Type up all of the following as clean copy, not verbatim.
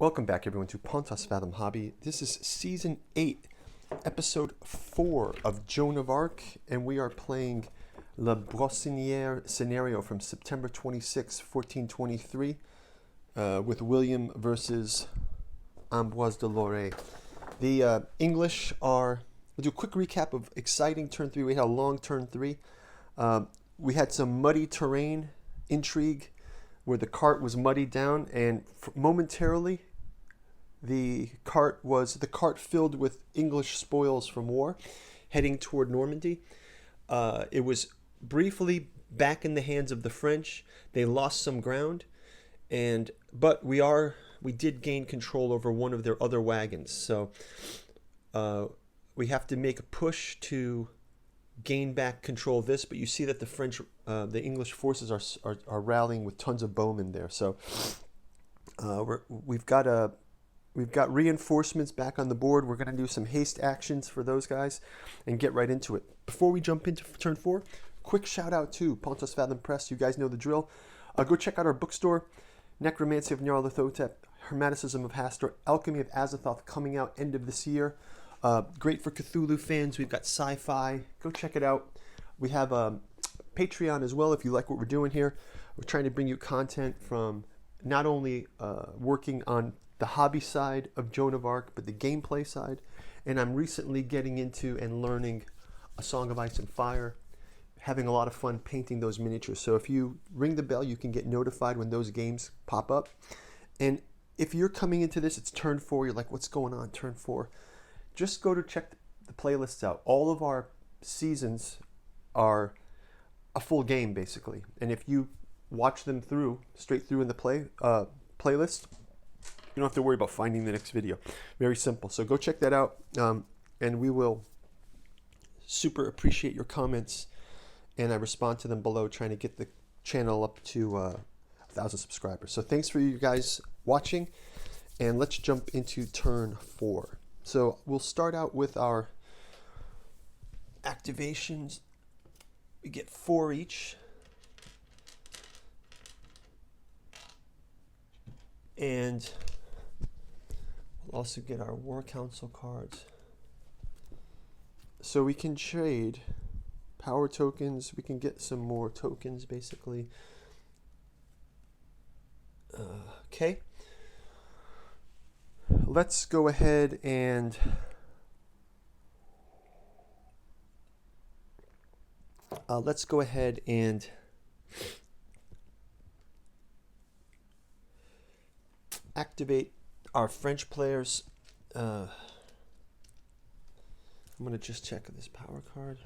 Welcome back, everyone, to Pontos Fathom Hobby. This is Season 8, Episode 4 of Joan of Arc, and we are playing Le Brossinière scenario from September 26, 1423, with William versus Ambroise de Lorey. The English are... We'll do a quick recap of exciting turn 3. We had a long turn 3. We had some muddy terrain, intrigue, where the cart was muddied down, and momentarily the cart filled with English spoils from war, heading toward Normandy. It was briefly back in the hands of the French. They lost some ground, but we did gain control over one of their other wagons. So we have to make a push to gain back control of this. But you see that the English forces are rallying with tons of bowmen there. So we've got reinforcements back on the board. We're going to do some haste actions for those guys and get right into it. Before we jump into turn 4, quick shout out to Pontos Fathom Press. You guys know the drill. Go check out our bookstore. Necromancy of Nyarlathotep, Hermeticism of Hastur, Alchemy of Azathoth coming out end of this year. Great for Cthulhu fans. We've got sci-fi. Go check it out. We have Patreon as well if you like what we're doing here. We're trying to bring you content from not only working on the hobby side of Joan of Arc, but the gameplay side. And I'm recently getting into and learning A Song of Ice and Fire, having a lot of fun painting those miniatures. So if you ring the bell, you can get notified when those games pop up. And if you're coming into this, it's turn 4, you're like, what's going on, turn 4? Just go to check the playlists out. All of our seasons are a full game, basically. And if you watch them straight through in the playlist, you don't have to worry about finding the next video. Very simple. So go check that out, and we will super appreciate your comments, and I respond to them below, trying to get the channel up to 1,000 subscribers. So thanks for you guys watching, and let's jump into turn 4. So we'll start out with our activations. We get 4 each. And we'll also get our War Council cards. So we can trade power tokens. We can get some more tokens, basically. Okay. Let's go ahead and activate our French players. I'm going to just check this power card.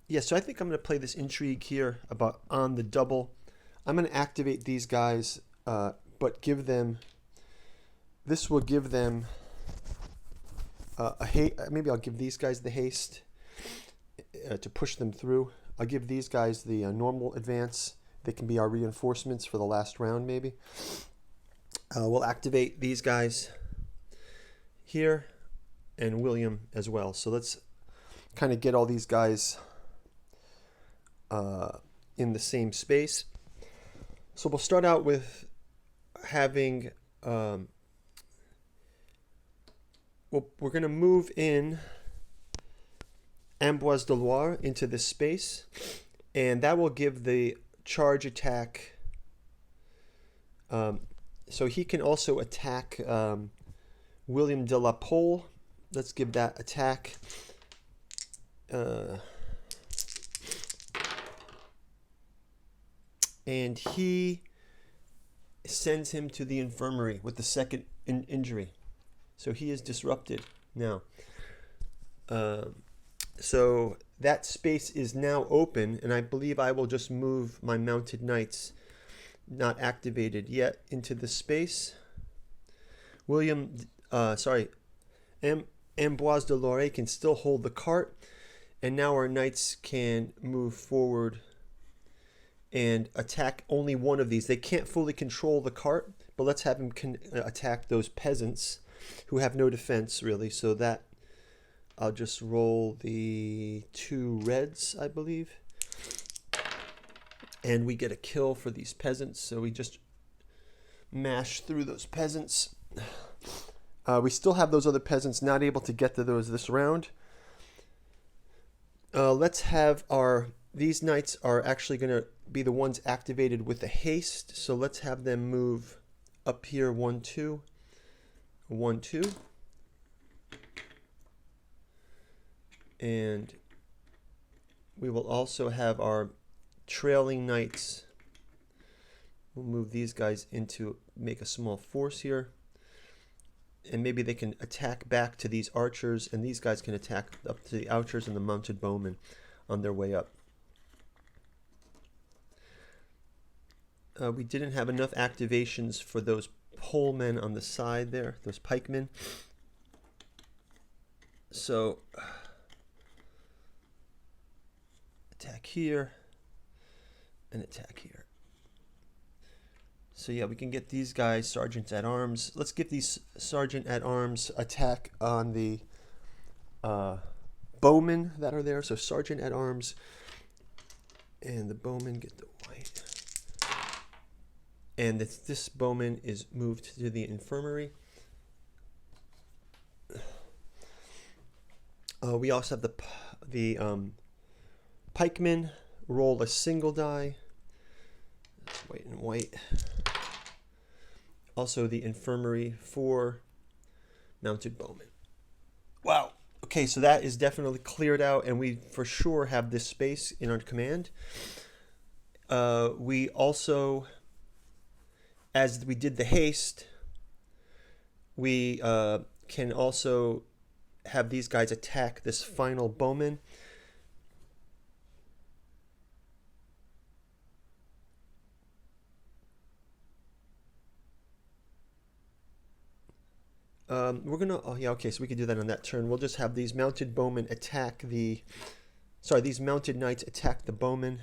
Yeah, so I think I'm going to play this intrigue here about on the double. I'm going to activate these guys, but give them... This will give them a haste. Maybe I'll give these guys the haste to push them through. I'll give these guys the normal advance. They can be our reinforcements for the last round, maybe. We'll activate these guys here and William as well. So let's kind of get all these guys in the same space. So we'll start out with having... we're going to move in Ambroise de Loire into this space, and that will give the charge attack. So he can also attack William de la Pole. Let's give that attack. And he sends him to the infirmary with the second injury. So he is disrupted now. So that space is now open, and I believe I will just move my mounted knights, not activated yet, into the space. Ambroise de Lorey can still hold the cart, and now our knights can move forward and attack only one of these. They can't fully control the cart, but let's have him attack those peasants who have no defense, really. So that I'll just roll the 2 reds, I believe. And we get a kill for these peasants, so we just mash through those peasants. We still have those other peasants not able to get to those this round. Let's have these knights are actually going to be the ones activated with the haste, so let's have them move up here 1, 2, 1, 2. And we will also have our trailing knights. We'll move these guys into, make a small force here. And maybe they can attack back to these archers, and these guys can attack up to the archers and the mounted bowmen on their way up. We didn't have enough activations for those polemen on the side there, those pikemen. So attack here and attack here. So yeah, we can get these guys sergeants at arms. Let's get these sergeant at arms attack on the bowmen that are there. So sergeant at arms and the bowmen get the white. And this bowman is moved to the infirmary. We also have the pikemen roll a single die. That's white and white. Also the infirmary for mounted bowmen. Wow. Okay, so that is definitely cleared out, and we for sure have this space in our command. We also, as we did the haste, we can also have these guys attack this final bowman. We're gonna, oh yeah, okay, so we can do that on that turn. We'll just have these mounted bowmen attack these mounted knights attack the bowmen.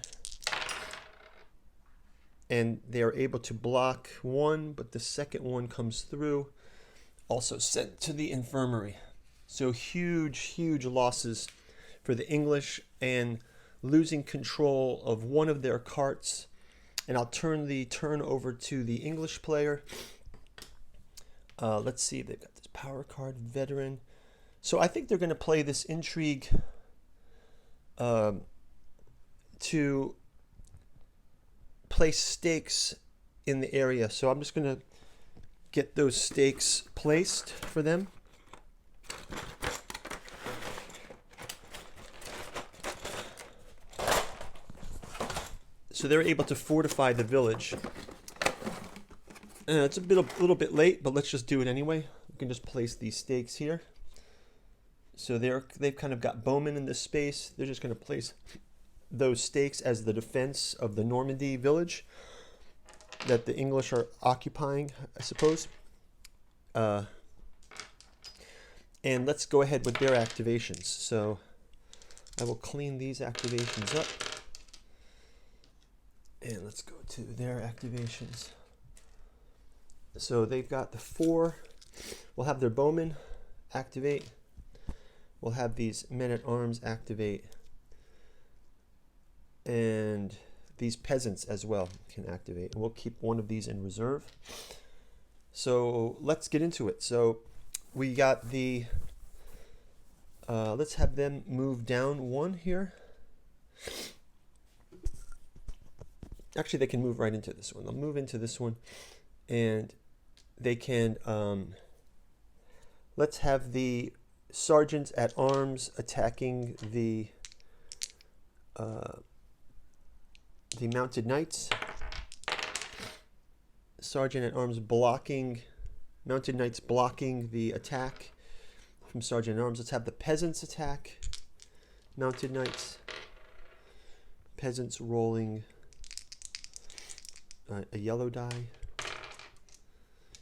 And they are able to block one, but the second one comes through, also sent to the infirmary. So huge losses for the English, and losing control of one of their carts. And I'll turn the turn over to the English player. Let's see, they've got this power card, veteran. So I think they're going to play this intrigue to place stakes in the area. So I'm just going to get those stakes placed for them. So they're able to fortify the village. It's a little bit late, but let's just do it anyway. We can just place these stakes here. So they've kind of got bowmen in this space. They're just going to place those stakes as the defense of the Normandy village that the English are occupying, I suppose. And let's go ahead with their activations. So I will clean these activations up. And let's go to their activations. So they've got the 4. We'll have their bowmen activate. We'll have these men-at-arms activate. And these peasants as well can activate. And we'll keep one of these in reserve. So let's get into it. So we got the... let's have them move down 1 here. Actually, they can move right into this one. They'll move into this one. And they can... let's have the sergeants at arms attacking the mounted knights. Sergeant at arms blocking, mounted knights blocking the attack from sergeant at arms. Let's have the peasants attack mounted knights. Peasants rolling a yellow die.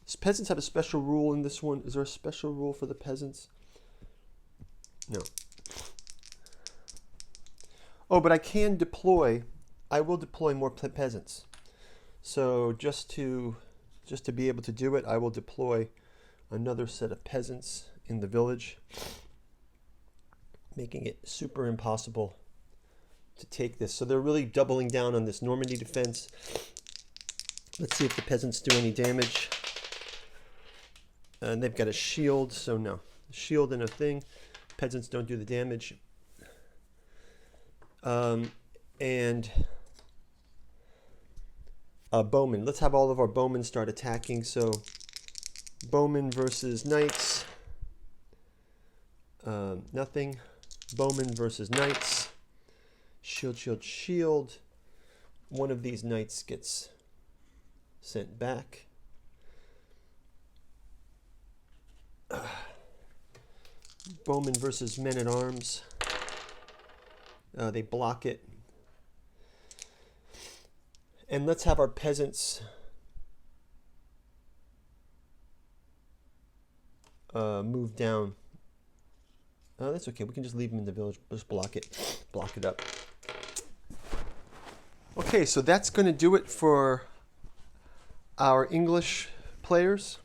Does peasants have a special rule in this one? Is there a special rule for the peasants? No. Oh, but I can deploy. I will deploy more peasants. So just to be able to do it, I will deploy another set of peasants in the village, making it super impossible to take this. So they're really doubling down on this Normandy defense. Let's see if the peasants do any damage. And they've got a shield, so no. Shield and a thing. Peasants don't do the damage. And bowmen. Let's have all of our bowmen start attacking. So bowmen versus knights. Nothing. Bowmen versus knights. Shield, shield, shield. One of these knights gets sent back. Bowmen versus men at arms. They block it. And let's have our peasants move down. Oh, that's okay. We can just leave them in the village. Just block it up. Okay, so that's going to do it for our English players.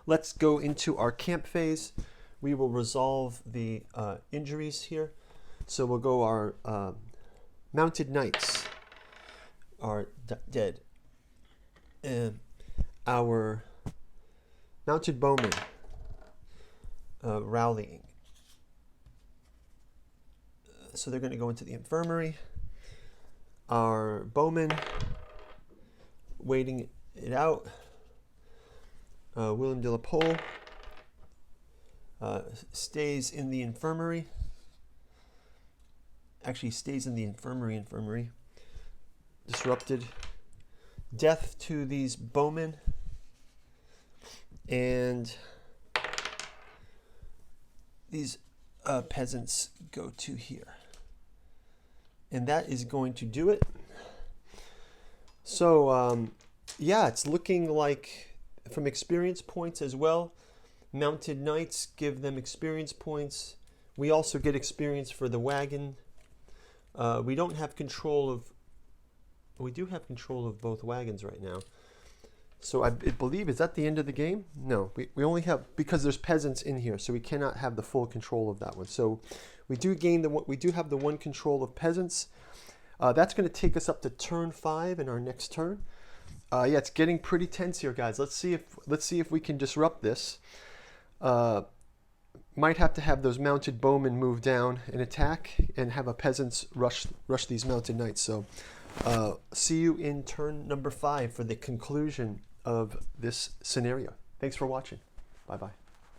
Let's go into our camp phase. We will resolve the injuries here. So we'll go our mounted knights are dead. And our mounted bowmen rallying. So they're going to go into the infirmary. Our bowmen waiting it out. William de la Pole stays in the infirmary. Actually stays in the infirmary. Disrupted. Death to these bowmen. And these peasants go to here. And that is going to do it. So, yeah, it's looking like, from experience points as well, mounted knights give them experience points. We also get experience for the wagon. We don't have control of... We do have control of both wagons right now. So I believe, is that the end of the game? No, we only have, because there's peasants in here, so we cannot have the full control of that one. So we do have the one control of peasants. That's going to take us up to turn 5 in our next turn. Yeah, it's getting pretty tense here, guys. Let's see if we can disrupt this. Might have to have those mounted bowmen move down and attack, and have a peasants rush these mounted knights. So see you in turn number 5 for the conclusion of this scenario. Thanks for watching. Bye-bye.